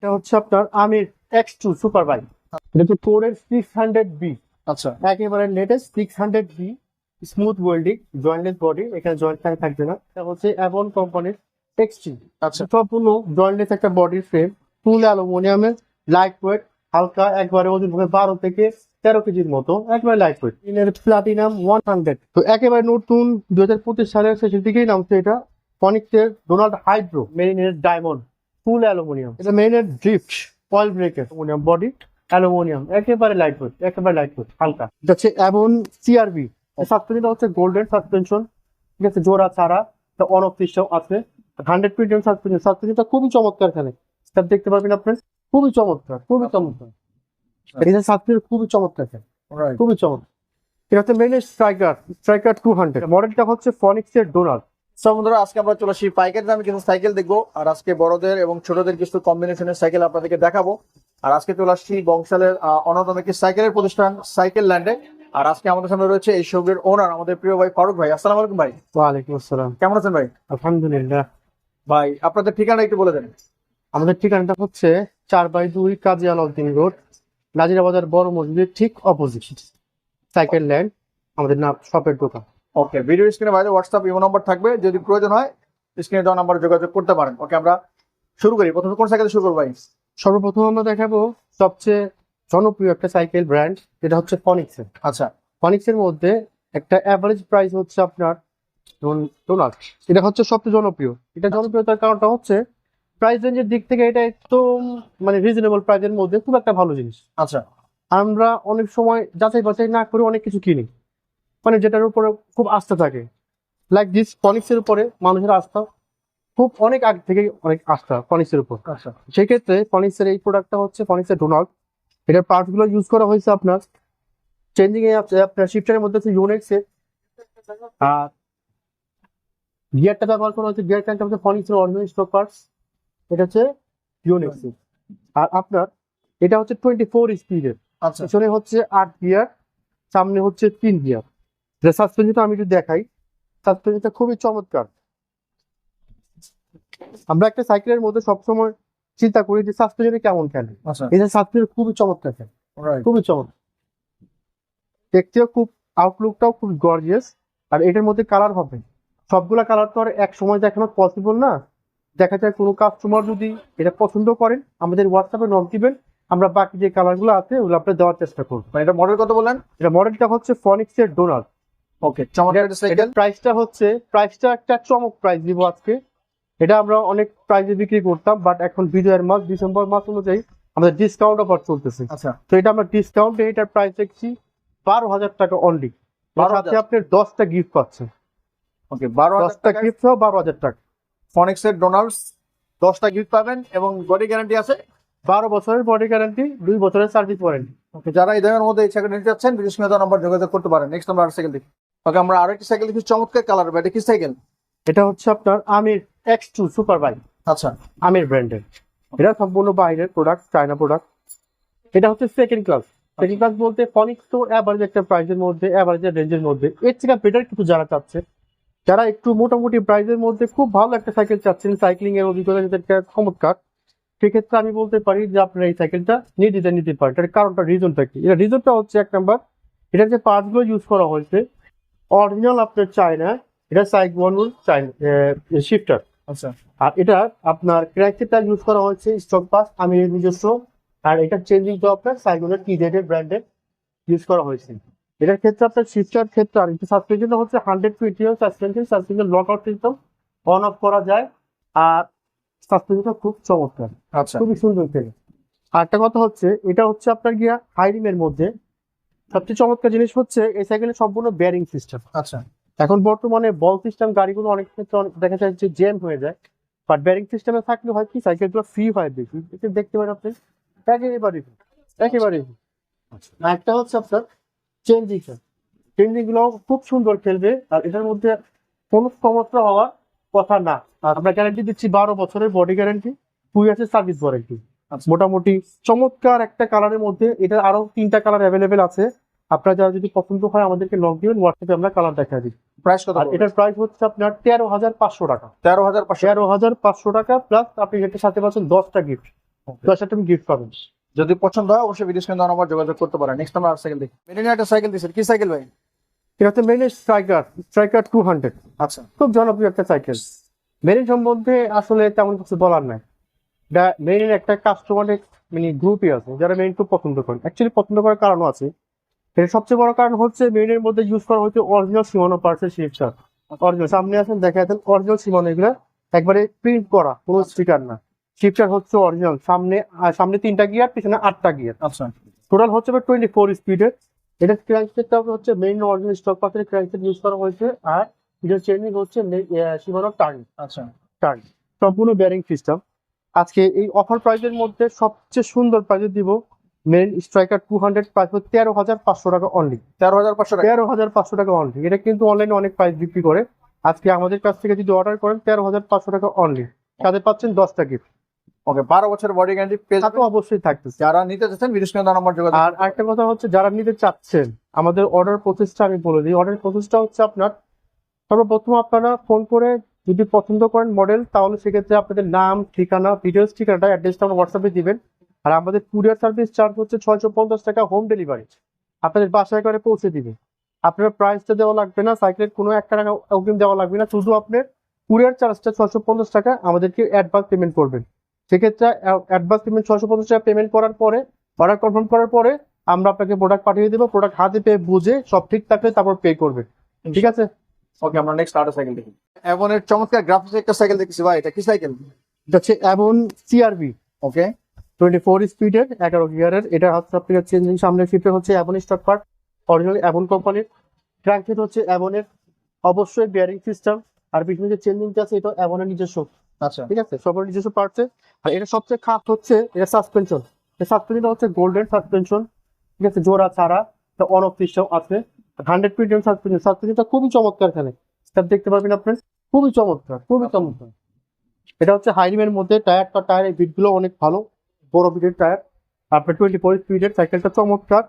এটা হচ্ছে আপনার আমির X2 সুপার বাইক। এটা হচ্ছে কোরের 600B। আচ্ছা একেবারে latest 600B smooth welding jointless body, এখানে জয়েন্ট থাকবে না। এটা হচ্ছে অ্যাভন কোম্পানির X3। আচ্ছা সম্পূর্ণ জয়েন্টলেস একটা বডির ফ্রেম, ফুল অ্যালুমিনিয়ামের, লাইট ওয়েট, হালকা, একবারে ওজন হবে 12 থেকে 13 কেজির মতো, একবারে লাইট ওয়েট। এর প্লাটিনাম 100। তো একেবারে নতুন 2025 সালের শেষের দিকেই নামছে এটা। ফনিক্সের ডোনাল্ড হাইড্রো মেরিনের ডায়মন্ড ফুল অ্যালুমিনিয়াম। এটা মেরিনের ড্রিফট অয়েল ব্রেকের অ্যালুমিনিয়াম বডি, অ্যালুমিনিয়াম, একেবারে লাইট ওয়েট, একেবারে লাইট ওয়েট, হালকা। এটা হচ্ছে অ্যাভন সিআরবি। সাসপেনশনটা হচ্ছে গোল্ডেন সাসপেনশন, ঠিক আছে, জোড়া ছাড়া, অন অফ সিস্টেম আছে। 100 পিডিএম সাসপেনশন, সাসপেনশনটা খুবই চমৎকার। এখানে স্যার দেখতে পারবেন আপনার, খুবই চমৎকার, খুবই চমৎকার। এটা সাসপেনশন খুবই চমৎকার, রাইট। খুবই চমৎকার। এটা হচ্ছে মেরিনের স্ট্রাইকার 200। মডেলটা হচ্ছে ফনিক্সের ডোনাল্ড। সো বন্ধুরা, আজকে আমরা চলে আসি পাইকারি দামে কিছু সাইকেল দেখবো, আর আজকে বড়দের এবং ছোটদের কিছু কম্বিনেশনের সাইকেল আপনাদেরকে দেখাবো। আর আজকে চলে আসছি বংশালের অন্যতম একটি সাইকেলের প্রতিষ্ঠান সাইকেল ল্যান্ডে। আর আজকে আমাদের সামনে রয়েছে এই শোরুমের ওনার, আমাদের প্রিয় ভাই ফারুক ভাই। আসসালামু আলাইকুম ভাই। ওয়ালাইকুম আসসালাম। কেমন আছেন ভাই? আলহামদুলিল্লাহ। ভাই আপনাদের ঠিকানা একটু বলে দেন। আমাদের ঠিকানাটা হচ্ছে 4/2 কাজী আলাউদ্দিন রোড, নাজিরা বাজার বড় মসজিদের ঠিক অপোজিট, সাইকেল ল্যান্ড আমাদের নাম, শপের দোকান। ওকে, ভিডিও স্ক্রিনে বাইরে হোয়াটসঅ্যাপ ইমো নাম্বার থাকবে, যদি প্রয়োজন হয় স্ক্রিনে দেওয়া নাম্বারে যোগাযোগ করতে পারেন। ওকে, আমরা শুরু করি। প্রথমে কোন সাইকেল শুরু করবো ভাই? সর্বপ্রথম আমরা দেখাবো সবচেয়ে জনপ্রিয় একটা সাইকেল ব্র্যান্ড, যেটা হচ্ছে ফনিক্সের। আচ্ছা ফনিক্সের মধ্যে একটা অ্যাভারেজ প্রাইস হচ্ছে আপনার ডোনাল্ড। এটা হচ্ছে সবচেয়ে জনপ্রিয়। এটা জনপ্রিয়তার কারণটা হচ্ছে প্রাইস রেঞ্জের দিক থেকে এটা একদম মানে রিজনেবল প্রাইসের মধ্যে খুব একটা ভালো জিনিস। আচ্ছা আমরা অনেক সময় যাচাই বাছাই না করে অনেক কিছু কিনি, মানে যেটার উপরে খুব আস্থা থাকে। লাইক দিস, ফনিক্সের উপরে মানুষের আস্থা খুব অনেক আগে থেকেই অনেক আস্থা ফনিক্সের উপর। আচ্ছা সেক্ষেত্রে ফনিক্সের এই প্রোডাক্টটা হচ্ছে ফনিক্সের ডোনাল্ড। এটার পার্টস গুলো ইউজ করা হয়েছে আপনার চেঞ্জিং এ, আপনার শিফটারের মধ্যে হচ্ছে ইউনিক্স এর, আর গিয়ারটা ব্যবহার করা হচ্ছে, গিয়ার ক্যানটা হচ্ছে ফনিক্সের অরিজিনাল স্টক পার্টস। এটা হচ্ছে ইউনিক্স এর। আর আপনার এটা হচ্ছে 24 স্পিডের, আচ্ছা পিছনে হচ্ছে 8 গিয়ার, সামনে হচ্ছে 3 গিয়ার। সাসপেনশনটা আমি একটু দেখাই, সাসপেনশনটা খুবই চমৎকার। আমরা একটা সাইকেলের মধ্যে সবসময় চিন্তা করি যে সাসপেনশনে কেমন খেলে, আচ্ছা এই যে সাসপেনশন খুবই চমৎকার খেলে, রাইট। খুবই চমৎকার। দেখতেও খুব, আউটলুকটাও খুব গর্জিয়াস। আর এটার মধ্যে কালার হবে, সবগুলা কালার তো আর এক সময় দেখানো পসিবল না। দেখা যায় কোনো কাস্টমার যদি এটা পছন্দ করেন, আমাদের হোয়াটসঅ্যাপে নক দিবেন, আমরা বাকি যে কালারগুলো আছে ওগুলো আপনার দেওয়ার চেষ্টা করবো। ভাই এটা মডেল কত বললেন? এটা মডেলটা হচ্ছে ফনিক্সের ডোনাল্ড। ওকে, চমৎকার একটা সাইকেল। এটার প্রাইসটা একটা চমক প্রাইস দিব আজকে। এটা আমরা অনেক প্রাইসে বিক্রি করতাম, বাট এখন বিজয়ের মাস, ডিসেম্বর মাস অনুযায়ী আমাদের ডিসকাউন্ট অফার চলতেছে। আচ্ছা তো এটা আমরা ডিসকাউন্টে এটার প্রাইস দেখছি 12,000 টাকা অনলি। 12,000 সাথে আপনি 10টা গিফট পাচ্ছেন, ওকে, 12,000 10টা টাকা গিফট সহ 12,000 টাকা। ফনিক্সের ডোনাল্ডস, 10টা গিফট পাবেন এবং বডি গ্যারান্টি আছে। 12 বছরের বডি গ্যারান্টি, 2 বছরের সার্ভিস ওয়ারেন্টি। ওকে, যারা এই দামের মধ্যে এই সাইকেল নিতে চাচ্ছেন ভিডিও স্ক্রিনে দেওয়া নাম্বার যোগাযোগ করতে পারেন। নেক্সট আমরা আরেকটা সাইকেল দেখি। ওকে, আমরা আরেকটি সাইকেল দেখি, চমৎকার কালার। এটা কি সাইকেল? এটা হচ্ছে আপনার আমির X2 সুপার বাইক, আচ্ছা আমির ব্র্যান্ডের। এটা সম্পূর্ণ বাইরের প্রোডাক্ট, চায়না প্রোডাক্ট। এটা হচ্ছে সেকেন্ড ক্লাস বলতে ফনিক্স তো অ্যাভারেজ একটা প্রাইসের মধ্যে, অ্যাভারেজ রেঞ্জের মধ্যে, এর থেকে বেটার কিছু যারা চাচ্ছে, যারা একটু মোটামুটি প্রাইসের মধ্যে খুব ভালো একটা সাইকেল চাচ্ছেন, সাইক্লিং এর অভিজ্ঞতা যাদেরকে চমৎকার, সেক্ষেত্রে আমি বলতে পারি যে আপনারা এই সাইকেলটা নিতে পারেন। এটার কারণটা, রিজনটা কি? এটা রিজনটা হচ্ছে, এক নাম্বার, এটার যে পার্টস গুলো ইউজ করা হয়েছে অরিজিনাল আপনার চায়না। এটা সাইকওয়ানুর চায়না শিফটার। আচ্ছা আর এটা আপনার ক্র্যাঙ্কসেটটা ইউজ করা হয়েছে স্টক পাস, আমি নিজস্ব। আর এটা চেঞ্জিং তো আপনার সাইকওয়ানুর TZ ব্র্যান্ডের ইউজ করা হয়েছে। এটার ক্ষেত্রে আপনার শিফটার ক্ষেত্রে আর সাসপেনশনটা হচ্ছে 120 suspension lock out system, on of করা যায়। আর সাসপেনশনটা খুব চমৎকার, আচ্ছা খুবই সুন্দর খেলে। আর একটা কথা হচ্ছে, এটা হচ্ছে আপনার গিয়া হাইরিমের মধ্যে সবচেয়ে চমৎকার জিনিস হচ্ছে এই সাইকেলের সম্পূর্ণ বেয়ারিং সিস্টেম। আচ্ছা এখন বর্তমানে বল সিস্টেম গাড়িগুলো অনেক ক্ষেত্রে দেখা যায় যে জ্যাম হয়ে যায়, বাট বেয়ারিং সিস্টেমে থাকলে হয় কি, সাইকেলগুলো ফ্রি হয় বেশি। এটা দেখতে পারেন আপনি, একেবারে একেবারে। আর একটা হচ্ছে আপনার চেঞ্জিং গুলো খুব সুন্দর খেলবে। আর এটার মধ্যে কোনো সমস্যা হওয়ার কথা না। আর আমরা গ্যারান্টি দিচ্ছি 12 বছরের বডি গ্যারান্টি, 2 ইয়ার্সের সার্ভিস ওয়ারেন্টি। মোটামুটি চমৎকার একটা কালারের মধ্যে, এটা আরো 3টা কালার অ্যাভেলেবেল আছে। আপনারা যারা যদি পছন্দ হয় আমাদেরকে নক দিবেন, হোয়াটসঅ্যাপে আমরা কালার দেখা দিই। প্রাইস কত? আর এটার প্রাইস হচ্ছে আপনার 13,500 টাকা। 13,500। 13,500 টাকা প্লাস আপনি এটার সাথে পাচ্ছেন 10টা গিফট। প্লাস একটা গিফট পাবেন। যদি পছন্দ হয় অবশ্যই ভিডিও স্ক্রিনে দেওয়া নাম্বার যোগাযোগ করতে পারেন। নেক্সট আমরা আর সাইকেল দেখি। মেরিনের একটা সাইকেল দিয়েছেন, কি সাইকেল ভাই? এটা হচ্ছে মেরিনের স্ট্রাইকার 200, আচ্ছা, খুব জনপ্রিয় একটা সাইকেল। মেরিন সম্বন্ধে আসলে তেমন কিছু বলার নাই। মেরিনের একটা কাস্টমারের মানে গ্রুপই আছে যারা মেরিন খুব পছন্দ করেন। অ্যাকচুয়ালি পছন্দ করার কারণও আছে। এর সবচেয়ে বড় কারণ হচ্ছে মেরিনের মধ্যে ইউজ করা হচ্ছে অরিজিনাল সীমানো পার্টসের শিপসার। অরিজিনাল সামনে আছেন দেখা যাচ্ছেন অরিজিনাল সীমানো, এগুলা একবারে প্রিন্ট করা, কোনো স্টিকার না। শিপসার হচ্ছে অরিজিনাল, সামনে 3টা গিয়ার, পিছনে 8টা গিয়ার। আচ্ছা, টোটাল হচ্ছে 24 স্পিডের। এটা ক্র্যাঙ্কসেটটা হচ্ছে মেইন অরিজিনাল স্টক পাথরের ক্র্যাঙ্কসেট ইউজ করা হয়েছে। আর এটা চেঞ্জিং হচ্ছে সীমানো আচ্ছা, টার্ন, সম্পূর্ণ বেয়ারিং সিস্টেম। আজকে এই অফার প্রাইসের মধ্যে সবচেয়ে সুন্দর প্রাইসে দিব মেরিন স্ট্রাইকার 200, প্রাইস 13,500 টাকা অনলি। 13,500 টাকা। 13,500 টাকা অনলি। এটা কিন্তু অনলাইনে অনেক প্রাইস বিক্রি করে। আজকে আমাদের কাছ থেকে যদি অর্ডার করেন 13,500 টাকা অনলি, তাদের পাচ্ছেন 10টা গিফট। ওকে, 12 বছর বডি গ্যারান্টি পেয়ে তা তো যাবেন। অবশ্যই থাকতেছে। যারা নিতে চাচ্ছেন ভিডিও স্ক্রিনে দেওয়া নাম্বার যোগাযোগ আর একটা কথা হচ্ছে, যারা নিতে চাচ্ছেন, আমাদের অর্ডার প্রসেসটা আমি বলে দিই। অর্ডার প্রসেসটা হচ্ছে আপনার সর্বপ্রথম আপনারা ফোন করে যদি পছন্দ করেন মডেল, তাহলে সেক্ষেত্রে আপনাদের নাম, ঠিকানা, ভিডিওস ঠিকানাটা, অ্যাড্রেসটা আমরা হোয়াটসঅ্যাপে দিবেন। আর আমাদের কুরিয়ার সার্ভিস চার্জ হচ্ছে 650 টাকা, হোম ডেলিভারি আপনাদের বাসায় করে পৌঁছে দিবে। আপনার প্রাইসটা দেওয়া লাগবে না, সাইকেলের কোনো 1 টাকা অগ্রিম দেওয়া লাগবে না, শুধু আপনার কুরিয়ার চার্জটা 650 টাকা আমাদেরকে অ্যাডভান্স পেমেন্ট করবেন। সেক্ষেত্রে অ্যাডভান্স পেমেন্ট 650 টাকা পেমেন্ট করার পরে, অর্ডার কনফার্ম করার পরে আমরা আপনাকে প্রোডাক্ট পাঠিয়ে দেবো। প্রোডাক্ট হাতে পেয়ে বুঝে সব ঠিক থাকলে তারপর পে করবেন, ঠিক আছে? ওকে, আমরা নেক্সট আরেকটা সাইকেল দেখি। এভনের চমৎকার গ্রাফিক্স একটা সাইকেল দেখছি ভাই, এটা কি সাইকেল? এটা হচ্ছে অ্যাভন সিআরবি ওকে, 24 স্পিডের 11 গিয়ারের। এটা হচ্ছে আপনার চেঞ্জিং, সামনের ফিটে হচ্ছে Avon stock part, original Avon কোম্পানির। ক্র্যাঙ্কসেট হচ্ছে অ্যাভনের, অবশ্যই বেয়ারিং সিস্টেম। আর পিছনে যে চেঞ্জিংটা আছে এটা অ্যাভনের নিজস্ব, আচ্ছা, ঠিক আছে? সবার নিজস্ব পার্টসে। আর এটা সবচেয়ে খাস হচ্ছে এটা সাসপেনশন। এই সাসপেনশনটা হচ্ছে গোল্ডেন সাসপেনশন, ঠিক আছে? জোড়া ছাড়া, অন অফ সিস্টেম আছে। 100 সাসপেনশন, সাসপেনশনটা খুবই চমৎকার। এখানে স্যার দেখতে পারবেন আপনার, খুবই চমৎকার, খুবই চমৎকার। এটা হচ্ছে হাইরিমের মধ্যে টায়ারের বিটগুলো অনেক ভালো, বড় বিটের টায়ার। আপনার 24 স্পিডের সাইকেলটা চমৎকার।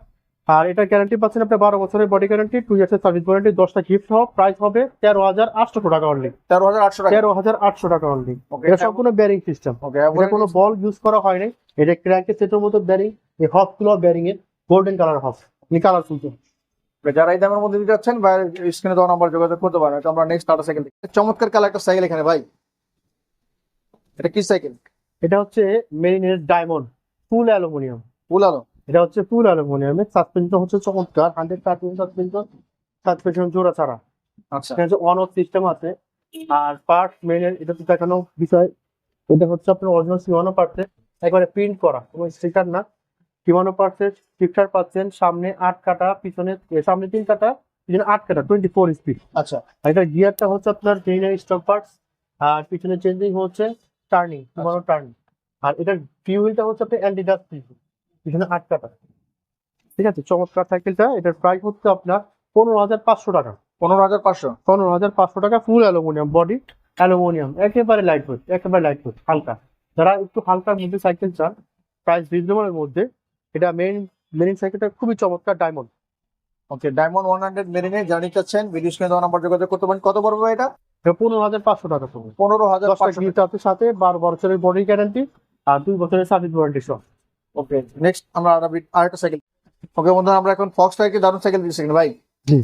আর এটা গ্যারান্টি পাচ্ছেন আপনার 12 বছরের বডি গ্যারান্টি, 2 ইয়ার্সের সার্ভিস ওয়ারেন্টি, 10টা গিফট সহ। প্রাইস হবে 13,800 টাকা অনলি। 13,800 টাকা। 13,800 টাকা অনলি। Okay, এটা সম্পূর্ণ বেয়ারিং সিস্টেম। ওকে, এটা কোনো বল ইউজ করা হয় নাই। এটা ক্র্যাঙ্কের সেটের মতো বেয়ারিং, এই হব গুলো বেয়ারিং এর গোল্ডেন কালার হব, কালার ফুল। যারা এই দামের মধ্যে দিতে চাচ্ছেন বা স্ক্রিনে দেওয়া নাম্বার যোগাযোগ করতে পারেন। তো আমরা নেক্সট আরেকটা সাইকেল দেখি। চমৎকার কালার একটা সাইকেল এখানে ভাই, এটা কি সাইকেল? এটা হচ্ছে মেরিনের ডায়মন্ড ফুল অ্যালুমিনিয়াম। ফুল আলো। এটা হচ্ছে ফুল অ্যালুমিনিয়ামের। সাসপেনশন হচ্ছে চমৎকার, 100% সাসপেনশন, সাসপেনশন জোড়া ছাড়া। আচ্ছা, এখানে অন অফ সিস্টেম আছে। আর পার্ট মেনের এটা তো দেখানো বিষয়, এটা হচ্ছে আপনার অরিজিনাল সিমানো পার্টসে, একবারে প্রিন্ট করা, কোনো স্টিকার না। সিমানো পার্টসের ফিক্সার পাচ্ছেন, সামনে 8 কাটা, পিছনে সামনে 3 কাটা, পিছনে 8 কাটা, 24 স্পিড। আচ্ছা, আর এটা গিয়ারটা হচ্ছে আপনার জেনারেল স্টক পার্টস। আর পিছনে চেঞ্জিং হচ্ছে টার্নিং, সিমানো টার্নিং। আর এটার ফিউলটা হচ্ছে আপনার অ্যান্টিডাস্ট, পিছনে 8 কাটা, ঠিক আছে? চমৎকার সাইকেলটা। এটার প্রাইস হচ্ছে আপনার 15,500 টাকা। 15,500। 15,500 টাকা, ফুল অ্যালুমিনিয়াম বডি, অ্যালুমিনিয়াম, একেবারে লাইট ওয়েট, একেবারে লাইট ওয়েট, হালকা। যারা একটু হালকার মধ্যে সাইকেল চান, প্রাইস রিজনেবলের মধ্যে, এটা মেরিন সাইকেলটা খুবই চমৎকার, ডায়মন্ড। ওকে, ডায়মন্ড 100 মেরিনে যারা নিতে চাচ্ছেন ভিডিও স্ক্রিনে দেওয়া নাম্বার যোগাযোগ করতে পারেন। কত পড়বে এটা? 15,500 টাকা পড়বে। 15,500। গিফট আছে সাথে, 12 বছরের বডি গ্যারান্টি আর 2 বছরের সার্ভিস ওয়ারেন্টি সহ। ওকে, নেক্সট আমরা আরেকটা সাইকেল। ওকে বন্ধুরা, আমরা এখন ফক্স টাইপের দারুণ সাইকেল দিচ্ছি ভাই। জি,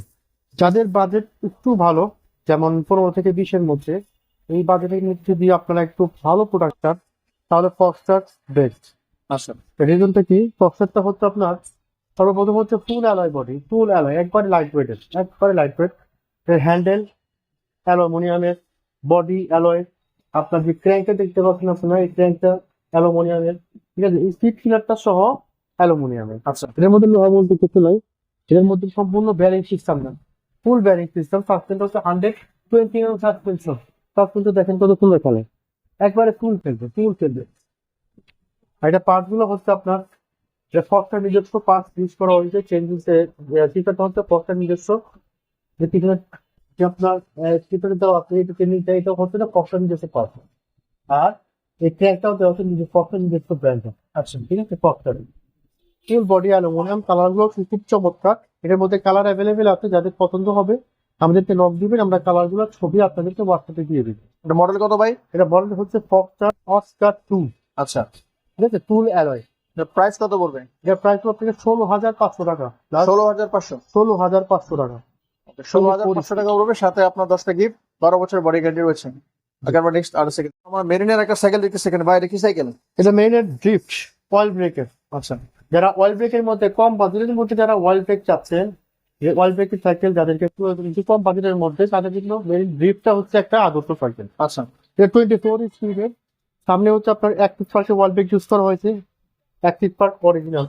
যাদের বাজেট একটু ভালো, যেমন 15 থেকে 20-এর মধ্যে, এই বাজেটের মধ্যে যদি আপনারা একটু ভালো প্রোডাক্ট চান, তাহলে ফক্সটার বেস্ট। আচ্ছা, রিজনটা কি? ফক্সটারটা হচ্ছে আপনার সর্বপ্রথম হচ্ছে ফুল অ্যালয় বডি, ফুল অ্যালয়, একবারে লাইট ওয়েটের, একবারে লাইট ওয়েট। হ্যান্ডেল অ্যালুমিনিয়ামের, বডি অ্যালয়। আপনার যে ক্র্যাঙ্কটা দেখতে পাচ্ছেন আপনারা, এই ক্র্যাঙ্কটা অ্যালুমিনিয়ামের, ঠিক আছে? এই সিট ফিলারটা সহ অ্যালুমিনিয়ামের। আচ্ছা, এর মধ্যে লোহা বলতে কিছু নাই। এর মধ্যে সম্পূর্ণ ব্যারিং সিস্টেম না, ফুল ব্যারিং সিস্টেম। সাসপেন্স হচ্ছে 120 সাসপেনশন। সাসপেন্সটা দেখেন কত সুন্দর খেলে, একবারে ফুল খেলবে, ফুল খেলবে। আর এটা পার্ট গুলো হচ্ছে আপনার, ফক্সটার নিজস্ব পার্টস ইউজ করা হয়েছে। চেঞ্জিং স্টিকারটা হচ্ছে ফক্সটার নিজস্ব, যে পিছনে যে আপনার স্টিকার দেওয়া আছে, এটা চেঞ্জিংটা, এটা হচ্ছে না ফক্সটার নিজস্ব পার্ট। আর এই ট্র্যাকটাও দেওয়া হচ্ছে ফক্সটার নিজস্ব ব্র্যান্ড। আচ্ছা, ঠিক আছে? Foxter full body aluminium, colour গুলো খুব চমৎকার। এটার মধ্যে কালার অ্যাভেলেবেল আছে, যাদের পছন্দ হবে আমাদেরকে নক দিবেন, আমরা কালার গুলো ছবি আপনাদেরকে হোয়াটসঅ্যাপে দিয়ে দিই। এটা মডেল কত ভাই? এটা মডেল হচ্ছে ফক্সটার অস্কার 2। আচ্ছা, ঠিক আছে, টুল অ্যালয়। প্রাইস কত পড়বে? এটার প্রাইস পড়বে আপনাকে 16,500 টাকা। 16,500। 16,500 টাকা। 16,500 টাকা পড়বে, সাথে আপনার 10টা গিফট, 12 বছর বডি গ্যারান্টি রয়েছে। আগে আমরা নেক্সট আর সেকেন্ড আমার মেরিনের একটা সাইকেল দেখতেছি এখানে ভাই, এটা কি সাইকেল? এটা মেইনের ড্রিফট অয়েল ব্রেকের। আচ্ছা, যারা অয়েল ব্রেকের মধ্যে কম বাজেটের মধ্যে যারা অয়েল ব্রেক চাচ্ছেন, যে অয়েল ব্রেকের সাইকেল যাদেরকে একটু কম বাজেটের মধ্যে, তাদের জন্য মেরিন ড্রিফটটা হচ্ছে একটা আদর্শ সাইকেল। আচ্ছা, এটা 24 স্পিডের। সামনে হচ্ছে আপনার 1 ওয়াল ব্রেক ইউজ করা হয়েছে, 1 অরিজিনাল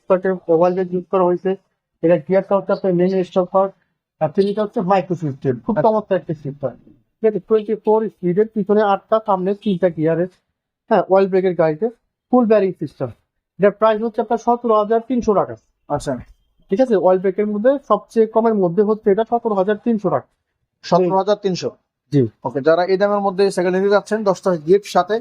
1 ওয়াল ব্রেক ইউজ করা হয়েছে। এটা গিয়ারটা হচ্ছে আপনার মেইন স্টক পাওয়ার, আর তিনটা হচ্ছে মাইক্রো সিস্টেম, খুব চমৎকার একটা সিস্টেম। ঠিক আছে, 24 স্পিডের, পিছনে 8টা, সামনে 3টা গিয়ারের। হ্যাঁ, অয়েল ব্রেকের গাড়িতে ফুল ব্যারিং সিস্টেম। এটার প্রাইস হচ্ছে আপনার 17,300 টাকা। আচ্ছা, ঠিক আছে, অয়েল ব্রেকের মধ্যে সবচেয়ে কমের মধ্যে হচ্ছে এটা 17,300 টাকা। 17,300। জি। ওকে, যারা এই দামের মধ্যে সাইকেল নিতে যাচ্ছেন 10টা গিফট সাথে,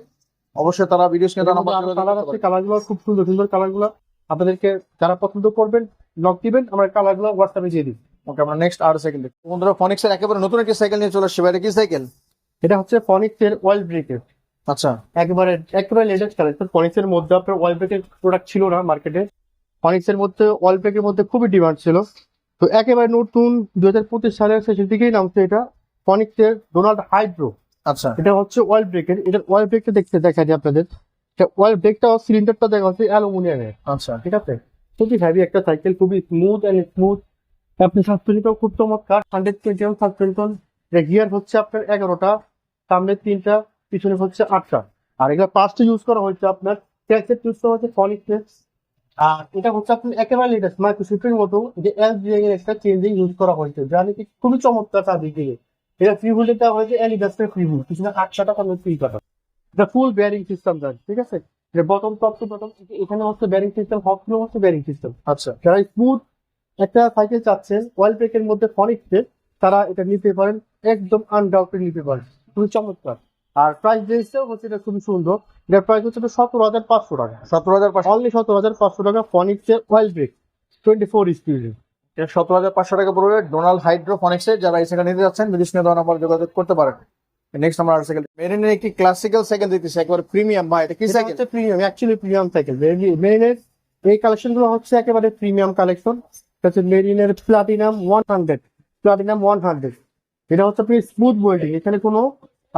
অবশ্যই তারা ভিডিও স্ক্রিনে দেওয়া নাম্বার কালার আছে, কালারগুলো খুব সুন্দর সুন্দর কালারগুলো। আপনাদেরকে যারা পছন্দ করবেন নক দিবেন, আমরা কালারগুলো হোয়াটসঅ্যাপে দিয়ে দিই। ওকে, আমরা নেক্সট আর সাইকেল দেখি। বন্ধুরা, ফনিক্সের একেবারে নতুন একটি সাইকেল নিয়ে চলে আসছে ভাই, এটা কি সাইকেল? এটা হচ্ছে ফনিক্সের অয়েল ব্রেকের আচ্ছা, একেবারে লেটেস্ট কালেকশন। ফনিক্সের মধ্যে আপনার অয়েল ব্রেকের প্রোডাক্ট ছিল না মার্কেটে। ফনিক্সের মধ্যে অয়েল ব্রেকের মধ্যে খুবই ডিমান্ড ছিল। তো একেবারে নতুন 2025 সালের শেষের দিকেই নামছে এটা, ফনিক্সের ডোনাল্ড হাইড্রো। আচ্ছা, এটা হচ্ছে অয়েল ব্রেকের। এটার অয়েল ব্রেকটা দেখা যায় আপনাদের। অয়েল ব্রেকটা সিলিন্ডারটা দেখা হচ্ছে অ্যালুমিনিয়ামের। আচ্ছা, ঠিক আছে, খুবই হেভি একটা সাইকেল, খুবই স্মুথ। আপনি সাসপেনশনটাও খুব চমৎকার, 121 সাসপেনশন। গিয়ার হচ্ছে আপনার 11টা, সামনে 3টা, পিছনে হচ্ছে 8টা। আর এগুলো পাঁচটা ইউজ করা হয়েছে আপনার, ক্যাসেট ইউজ করা হচ্ছে ফনিক্সের। আর এটা হচ্ছে আপনার একেবারে লেটেস্ট মাইক্রোসিফটের মতো, যে এলজিএ এর একটা চেঞ্জিং ইউজ করা হয়েছে, যা নাকি খুবই চমৎকার কাজে দিয়ে। এটা ফ্রি হুইল দেওয়া হয়েছে, এলিগাসের ফ্রি হুইল, পিছনে 8টা টাকা 3 কাটা। এটা ফুল বেয়ারিং সিস্টেম দেন। ঠিক আছে, যে বটম টপ টু বটম, এখানে হচ্ছে বেয়ারিং সিস্টেম, হকগুলো হচ্ছে বেয়ারিং সিস্টেম। আচ্ছা, যারা স্মুথ একটা সাইকেল চাচ্ছেন অয়েল ব্রেকের মধ্যে ফনিক্সের, তারা এটা নিতে পারেন, একদম আনডাউটেড নিতে পারেন, খুবই চমৎকার। আর প্রাইস রেঞ্জটাও হচ্ছে এটা খুবই সুন্দর। এটার প্রাইস হচ্ছে 17,500 টাকা। 17,500। অনলি 17,500 টাকা, ফনিক্সের অয়েল ব্রেক 24 স্পিডের। 17,500 টাকা পড়বে ডোনাল্ড হাইড্রো ফনিক্সের। যারা এই সাইকেল নিতে যাচ্ছেন ভিডিও স্ক্রিনে দেওয়া নাম্বার যোগাযোগ করতে পারেন। নেক্সট আমরা আর সাইকেল, মেরিনের একটি ক্লাসিক্যাল সাইকেল দিতেছি, একবার প্রিমিয়াম ভাই, এটা কি এটা সাইকেল? হচ্ছে প্রিমিয়াম, অ্যাকচুয়ালি প্রিমিয়াম সাইকেল। মেরিনের এই কালেকশন গুলো হচ্ছে একেবারে প্রিমিয়াম কালেকশন। এটা হচ্ছে মেরিনের প্লাটিনাম 100। প্লাটিনাম 100 এটা হচ্ছে আপনি স্মুথ ওয়েল্ডিং, এখানে কোনো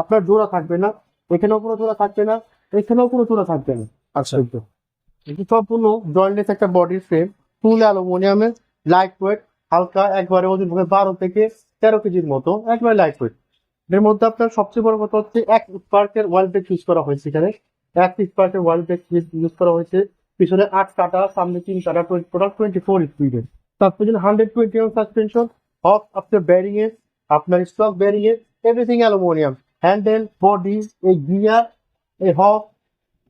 আপনার জোড়া থাকবে না, এখানেও কোনো জোড়া থাকবে না, এখানেও কোনো জোড়া থাকবে না। আচ্ছা, এটি সম্পূর্ণ জয়েন্টলেস একটা বডি ফ্রেম, ফুল অ্যালুমিনিয়ামের, লাইট ওয়েট, হালকা, একবারে ওজন হবে 12 থেকে 13 কেজির মতো, একবারে লাইট ওয়েট। এর মধ্যে আপনার সবচেয়ে বড় কথা হচ্ছে এক স্পার্কের ওয়াল ব্রেক ইউজ করা হয়েছে। এখানে 1 স্পার্কের ওয়াল ব্রেক ইউজ করা হয়েছে, পিছনে 8 কাটা, সামনে 3 কাটা, টোটাল 24 স্পিডের। সাসপেনশন 120 সাসপেনশন, অফ আপনার ব্যারিং এর, আপনার স্টক ব্যারিং এর, এভরিথিং অ্যালুমিনিয়াম। হ্যান্ডেল, বডি, এই গিয়ার, এই হক,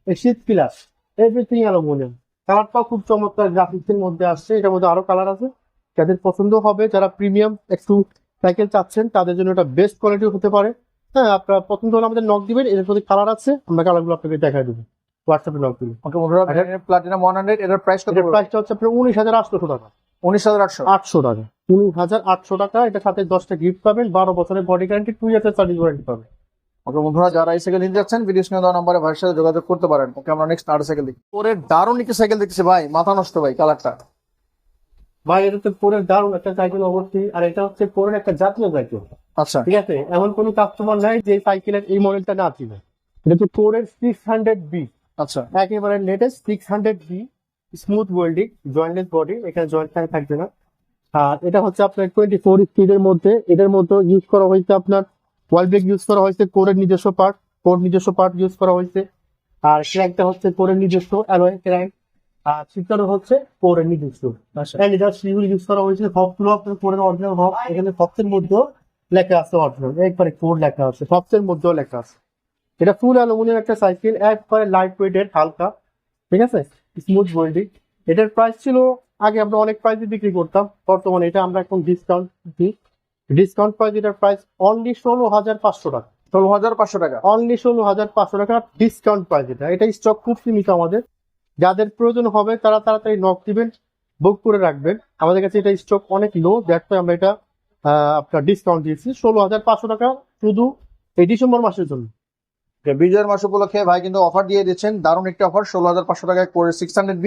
এই শীট পিলার, এভরিথিং অ্যালুমিনিয়াম। কালারটাও খুব চমৎকার গ্রাফিক্সের মধ্যে আসছে। এটার মধ্যে আরো কালার আছে, যাদের পছন্দ হবে, যারা প্রিমিয়াম একটু সাইকেল চাচ্ছেন তাদের জন্য এটা বেস্ট কোয়ালিটি হতে পারে। হ্যাঁ, আপনার পছন্দ হলে আমাদের নক দিবেন, এর প্রতি কালার আছে, আমরা কালারগুলো আপনাকে দেখাই দেবো হোয়াটসঅ্যাপে নক দিবেন। ওকে বন্ধুরা, মেরিনের প্লাটিনাম 100 এটার প্রাইস কত? এটার প্রাইসটা হচ্ছে আপনার 19,800 টাকা। 19,800। 800 টাকা, 19,800 টাকা। এটার সাথে 10টা গিফট পাবেন, 12 বছরের বডি গ্যারান্টি, 2 ইয়ার্সের সার্ভিস ওয়ারেন্টি পাবেন। ওকে বন্ধুরা, যারা এই সাইকেল নিতে যাচ্ছেন ভিডিও স্ক্রিনে দেওয়া নাম্বারে ভাইয়ের সাথে যোগাযোগ করতে পারেন। ওকে, আমরা নেক্সট আর সাইকেল দেখি। পরে দারুণ একটি সাইকেল দেখতেছি ভাই, মাথা নষ্ট ভাই কালারটা। ভাই, এটা তো পরের দারুণ একটা সাইকেল অবশ্যই, আর এটা হচ্ছে পরের একটা জাতীয় সাইকেল। আচ্ছা, ঠিক আছে, এমন কোন কাস্টমার নাই যে সাইকেলের এই মডেলটা না ছিল। এটা হচ্ছে কোরের 600B, আচ্ছা, একেবারে latest 600B, smooth welding, jointless body, এখানে জয়েন্ট থাকবে না। আর এটা হচ্ছে আপনার 24 স্পিডের মধ্যে। এটার মধ্যে ইউজ করা হয়েছে আপনার ওয়াল ব্রেক ইউজ করা হয়েছে, কোরের নিজস্ব পার্ট, নিজস্ব পার্ট ইউজ করা হয়েছে। আর ক্র্যাঙ্কটা হচ্ছে কোরের নিজস্ব অ্যালয় ক্র্যাঙ্ক, আর সিটকারও হচ্ছে কোরের নিজস্ব। আচ্ছা, এন্ড এটা সিউল ইউজ করা হয়েছে, হকগুলো আপনার কোরের অরিজিনাল হক, এখানে হকের মধ্যেও লেখা আছে অরিজিনাল, একবারে কোড লেখা আছে, হকের মধ্যেও লেখা আছে। এটা ফুল অ্যালুমিনিয়াম একটা সাইকেল, একবারে লাইট ওয়েটেড, হালকা। ঠিক আছে, স্মুথ ওয়েল্ডিং। এটার প্রাইস ছিল, আগে আমরা অনেক প্রাইসে বিক্রি করতাম, বর্তমানে এটা আমরা এখন ডিসকাউন্ট দিই। ডিসকাউন্ট প্রাইস, এটার প্রাইস অনলি 16,500 টাকা। 16,500 টাকা। অনলি 16,500 টাকা ডিসকাউন্ট প্রাইস। এটা স্টক খুব সীমিত আমাদের, যাদের প্রয়োজন হবে তারা তাড়াতাড়ি নক দিবেন, বুক করে রাখবেন। আমাদের কাছে এটা স্টক অনেক লো, দেখতে আমরা এটা আপনার ডিসকাউন্ট দিয়েছি 16,500 টাকা শুধু এই ডিসেম্বর মাসের জন্য। বিজয়ের মাস উপলক্ষে ভাই কিন্তু অফার দিয়ে দিচ্ছেন, দারুণ একটা অফার, 16,500 টাকায় করে 600B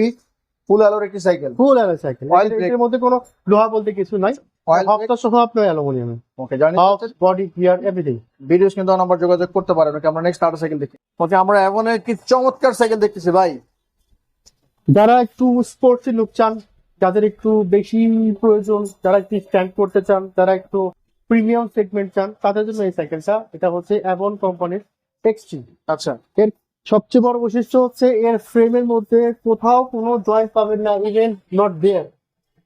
ফুল অ্যালোর একটি সাইকেল। ফুল অ্যালয় সাইকেল, Oil brake। এর মধ্যে কোনো লোহা বলতে কিছু নাই, অয়েল হপ্তা সহ আপনার অ্যালুমিনিয়াম, ওকে, জানি বডি গিয়ার এভরিথিং। ভিডিও স্ক্রিনে দেওয়া নাম্বার যোগাযোগ করতে পারেন। ওকে, আমরা নেক্সট আরেকটা সাইকেল দেখি। ওকে, আমরা এমন একটি চমৎকার সাইকেল দেখতেছি ভাই। যারা একটু স্পোর্টস লুক চান, যাদের একটু বেশি প্রয়োজন, যারা একটু স্ট্যান্ড করতে চান, যারা একটু প্রিমিয়াম সেগমেন্ট চান, তাদের জন্য এই সাইকেলটা। এটা হচ্ছে অ্যাভন কোম্পানির এক্সট্রিম। আচ্ছা, এর সবচেয়ে বড় বৈশিষ্ট্য হচ্ছে এর ফ্রেমের মধ্যে কোথাও কোনো জয়েন্ট পাবেন না, ইভেন নট দেয়ার।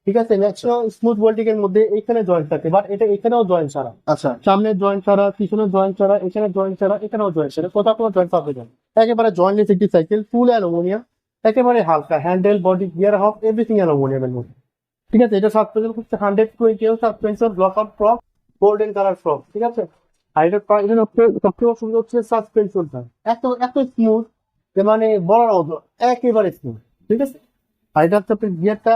ঠিক আছে, ন্যাচারাল স্মুথ ওয়েল্ডিং এর মধ্যে এখানে জয়েন্ট থাকে, বাট এটা এখানেও জয়েন্ট ছাড়া, আচ্ছা, সামনে জয়েন্ট ছাড়া, পিছনে জয়েন্ট ছাড়া, এখানে জয়েন্ট ছাড়া, এখানেও জয়েন্ট ছাড়া, কোথাও কোনো জয়েন্ট পাবে না। একেবারে জয়েন্টলেস একটি সাইকেল, ফুল অ্যালুমিনিয়াম, একেবারে হালকা, handle, body, gear half, everything অ্যালুমিনিয়ামের মধ্যে। ঠিক আছে, এটা সাসপেনশন হচ্ছে 120 suspension, lock out fork, golden colour fork. ঠিক আছে, আর এটা সবচেয়ে অসুবিধা হচ্ছে সাসপেনশনটা এত এত স্মুথ, মানে বলার মতো, একেবারে স্মুথ। ঠিক আছে, আর এটা হচ্ছে আপনার গিয়ারটা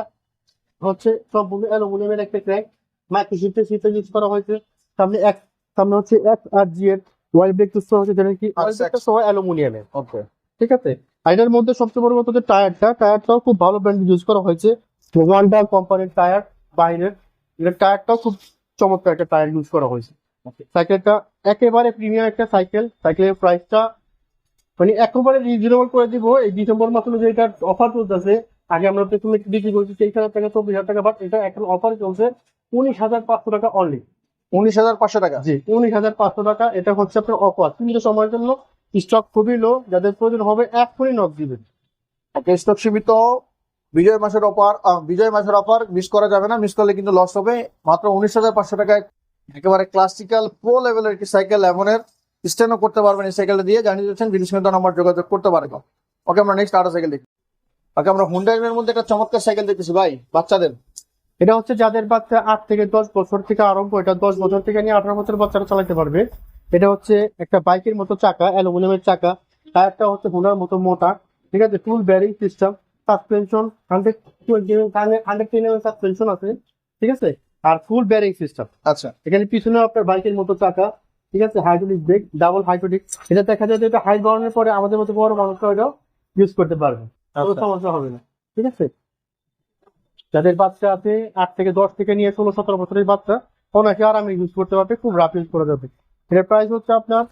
হচ্ছে সম্পূর্ণ অ্যালুমিনিয়ামের একটা ক্র্যাক, মাইক্রোশিফটের সিটে ইউজ করা হয়েছে। সামনে হচ্ছে XRG এর ওয়াইল ব্রেক ইউজ করা হয়েছে, যেটা কি ওয়াইল ব্রেকটা সহ অ্যালুমিনিয়ামের। ওকে, ঠিক আছে, আর এটার মধ্যে সবচেয়ে বড় কথা যে টায়ারটাও খুব ভালো ব্র্যান্ড ইউজ করা হয়েছে, ওয়ান্ডা কোম্পানির টায়ার বাইরের। এটার টায়ারটাও খুব চমৎকার একটা টায়ার ইউজ করা হয়েছে। সাইকেলটা একেবারে প্রিমিয়াম একটা সাইকেল। সাইকেলের প্রাইসটা মানে একেবারে রিজনেবল করে দিব এই ডিসেম্বর মাসে, যে এটা অফার চলতেছে। আগে আমরা প্রথমে বিক্রি করছি 23,000 টাকা, 24,000 টাকা, বাট এটা এখন অফার চলছে 19,500 টাকা অনলি। 19,500 টাকা। জি, 19,500 টাকা। এটা হচ্ছে আপনার অফার, সীমিত সময়ের জন্য, স্টক খুবই লো, যাদের প্রয়োজন হবে এখনই নক দিবেন। ওকে, স্টক সীমিত, বিজয় মাসের অফার মিস করা যাবে না, মিস করলে কিন্তু লস হবে। মাত্র 19,500 টাকায় একেবারে ক্লাসিক্যাল প্রো লেভেলের একটি সাইকেল, এমনের স্ট্যান্ডও করতে পারবেন এই সাইকেলটা দিয়ে। জানিয়ে দিচ্ছেন ভিডিও স্ক্রিনে নাম্বার যোগাযোগ করতে পারবেন। ওকে, আমরা নেক্সট আরেকটা সাইকেল দেখি। ওকে, আমরা হুন্ডাই এর মধ্যে একটা চমৎকার সাইকেল দেখতেছি ভাই, বাচ্চাদের। এটা হচ্ছে যাদের বাচ্চা 8 থেকে 10 বছর থেকে আরম্ভ, এটা 10 বছর থেকে নিয়ে 18 বছর বাচ্চারা চালাতে পারবে। এটা হচ্ছে একটা বাইকের মতো চাকা, অ্যালুমিনিয়ামের চাকা, টায়ারটা হচ্ছে হুন্ডার মতো মোটা। ঠিক আছে, ফুল ব্যারিং সিস্টেম, সাসপেনশন 110 সাসপেনশন আছে। ঠিক আছে, আর ফুল ব্যারিং সিস্টেম। আচ্ছা, এখানে পিছনে আপনার বাইকের মতো চাকা। ঠিক আছে, হাইড্রোলিক ব্রেক, ডাবল হাইড্রোলিক। এটা দেখা যায় যে এটা হাইট বাড়ানোর পরে আমাদের মতো বড় মানুষরা এটাও ইউজ করতে পারবে, কোনো সমস্যা হবে না। ঠিক আছে, যাদের বাচ্চা আছে 8 থেকে 10 থেকে নিয়ে 16-17 বছরের বাচ্চা, অনেকে আরামে ইউজ করতে পারবে, খুব রাফ ইউজ করা যাবে। এটার প্রাইস হচ্ছে আপনার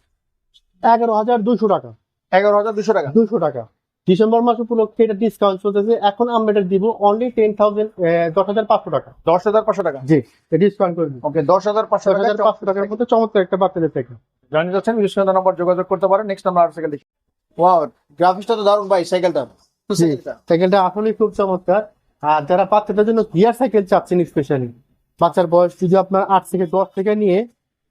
11,200 টাকা। 11,200 টাকা। 200 টাকা ডিসেম্বর মাস উপলক্ষে এটা ডিসকাউন্ট চলতেছে। এখন আমরা এটা দিব অনলি 10,500 টাকা। 10,500 টাকা। জি, ডিসকাউন্ট করে দিব। ওকে, 10,500 টাকা। 10,500 টাকার মধ্যে চমৎকার একটা বাচ্চাদের সাইকেল। জানিয়ে যাচ্ছেন ভিডিও স্ক্রিনে নাম্বার যোগাযোগ করতে পারেন। নেক্সট আমরা আর সাইকেল দেখি। ওয়াও, গ্রাফিক্সটা তো দারুণ ভাই সাইকেলটা। জি, সাইকেলটা আসলেই খুব চমৎকার। আর যারা বাচ্চাদের জন্য গিয়ার সাইকেল চাচ্ছেন, স্পেশালি বাচ্চার বয়স যদি আপনার 8 থেকে 10 থেকে নিয়ে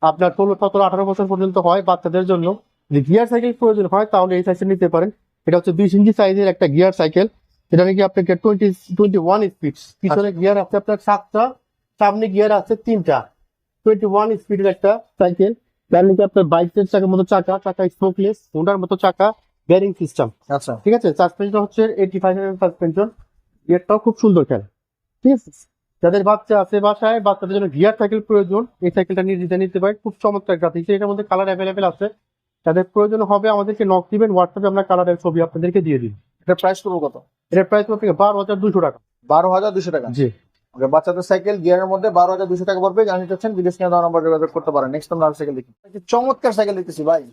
আপনার 16, 17, 18 বছর পর্যন্ত হয়, বাচ্চাদের জন্য যদি গিয়ার সাইকেল প্রয়োজন হয়, তাহলে এই সাইকেল নিতে পারেন। এটা হচ্ছে 20 ইঞ্চি সাইজের একটা গিয়ার সাইকেল। এটা নাকি আপনাকে 21 স্পিড, পিছনে গিয়ার আছে আপনার 7টা, সামনে গিয়ার আছে 3টা, 21 স্পিডের একটা সাইকেল। তার নাকি আপনার বাইকের চাকার মতো চাকা স্মোকলেস, হুন্ডার মতো চাকা, ব্যারিং সিস্টেম। আচ্ছা, ঠিক আছে, সাসপেনশন হচ্ছে 85 সাসপেনশন। গিয়ারটাও খুব সুন্দর খেলে। ঠিক আছে, যাদের বাচ্চা আছে বাসায়, বাচ্চাদের জন্য গিয়ার সাইকেল প্রয়োজন, এই সাইকেলটা নিতে পারে। খুব চমৎকার গ্রাফিক্স, এটার মধ্যে কালার অ্যাভেলেবেল আছে। যাদের প্রয়োজন হবে আমাদেরকে নক দিবেন, হোয়াটসঅ্যাপে আমরা কালারের ছবি আপনাদেরকে দিয়ে দিই। এটা প্রাইস করবো কত? এটার প্রাইস আপনাকে 12,200 টাকা। 12,200 টাকা। জি, ওকে, বাচ্চাদের সাইকেল গিয়ারের মধ্যে 12,200 টাকা পড়বে। জানিয়ে যাচ্ছেন ভিডিও স্ক্রিনে দেওয়া নাম্বার যোগাযোগ করতে পারেন। নেক্সট আমরা আর সাইকেল দেখি। একটা চমৎকার সাইকেল দেখতেছি ভাই।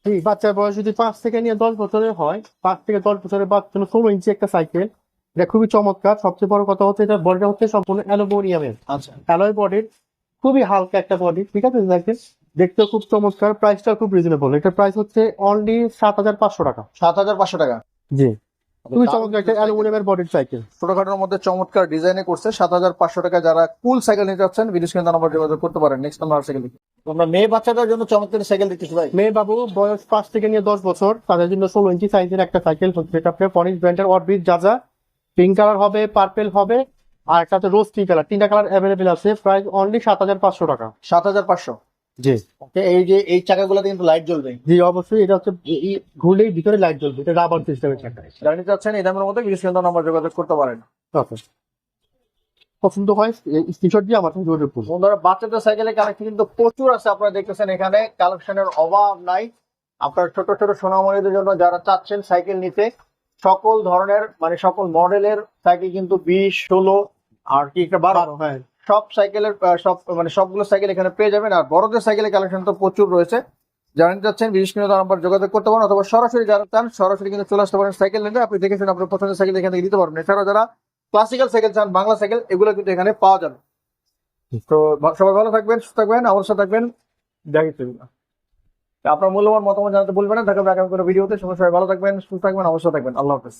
জি, বাচ্চার বয়স যদি 5 থেকে নিয়ে 10 বছরের হয়, 5 থেকে 10 বছরের বাচ্চার জন্য 16 ইঞ্চি একটা সাইকেল। এটা খুবই চমৎকার। সবচেয়ে বড় কথা হচ্ছে এটা বডিটা হচ্ছে সম্পূর্ণ অ্যালুমিনিয়ামের, আচ্ছা, অ্যালয় বডির, খুবই হালকা একটা বডি। ঠিক আছে, সাইকেল দেখতেও খুব চমৎকার, প্রাইসটা খুব রিজনেবল। এটার প্রাইস হচ্ছে অনলি 7,500 টাকা। 7,500 টাকা। জি, খুবই চমৎকার একটা অ্যালুমিনিয়ামের বডির সাইকেল। ছোটখাটোর মধ্যে চমৎকার ডিজাইনে করছে। 7,500 টাকা। যারা কুল সাইকেল নিতে চাচ্ছেন ভিডিও স্ক্রিনে দেওয়া নাম্বার যোগাযোগ করতে পারেন। নেক্সট আমরা আর সাইকেল দেখি। আমরা মেয়ে বাচ্চাদের জন্য চমৎকার সাইকেল দেখতেছি ভাই। মেয়ে বাবু বয়স 5 থেকে নিয়ে 10 বছর, তাদের জন্য 16 ইঞ্চি সাইজের একটা সাইকেল হচ্ছে। এটা আপনার পনিশ ব্র্যান্ডের অরবিট যা পিঙ্ক কালার হবে, পার্পেল হবে, আর একটা হচ্ছে রোজ টি কালার। 3টা কালার অ্যাভেলেবেল আছে। প্রাইস অনলি 7,500 টাকা। 7,500। জি, ওকে, এই যে এই চাকাগুলোতে কিন্তু লাইট জ্বলবে। জি অবশ্যই। এটা হচ্ছে ঘুরলেই ভিতরে লাইট জ্বলবে, এটা রাবার সিস্টেমের চাকা। জানিয়ে যাচ্ছেন এই দামের মধ্যে ভিডিও স্ক্রিনে দেওয়া নাম্বার যোগাযোগ করতে পারেন। ওকে, পছন্দ হয় স্ক্রিনশট দিয়ে আমার সঙ্গে যোগাযোগ করুন। বন্ধুরা, বাচ্চাদের সাইকেলের কালেকশন কিন্তু প্রচুর আছে। আপনারা দেখতেছেন এখানে কালেকশনের অভাব নাই। আপনার ছোট ছোট সোনামণিদের জন্য যারা চাচ্ছেন সাইকেল নিতে, সকল ধরনের মানে সকল মডেলের সাইকেল কিন্তু 20, 16 আর কি একটা 12 হ্যাঁ সব সাইকেলের সব মানে সবগুলো সাইকেল এখানে পেয়ে যাবেন। আর বড়দের সাইকেলের কালেকশন তো প্রচুর রয়েছে। যারা নিতে চাচ্ছেন বিশেষ করে নাম্বার যোগাযোগ করতে পারেন, অথবা সরাসরি যারা চান সরাসরি কিন্তু চলে আসতে পারেন সাইকেল নিতে। আপনি দেখে শুনে আপনার পছন্দের সাইকেল এখান থেকে নিতে পারবেন। এছাড়াও যারা ক্লাসিক্যাল সাইকেল চান, বাংলা সাইকেল, এগুলো কিন্তু এখানে পাওয়া যাবে। তো সবাই ভালো থাকবেন, সুস্থ থাকবেন, আমার সাথে থাকবেন। দেখিতে আপনার মূল্যবান মতামত জানাতে ভুলবেন না। দেখা হবে আগামী কোনো ভিডিওতে। সবাই ভালো থাকবেন, সুস্থ থাকবেন, অবশ্যই থাকবেন। আল্লাহ হাফেজ।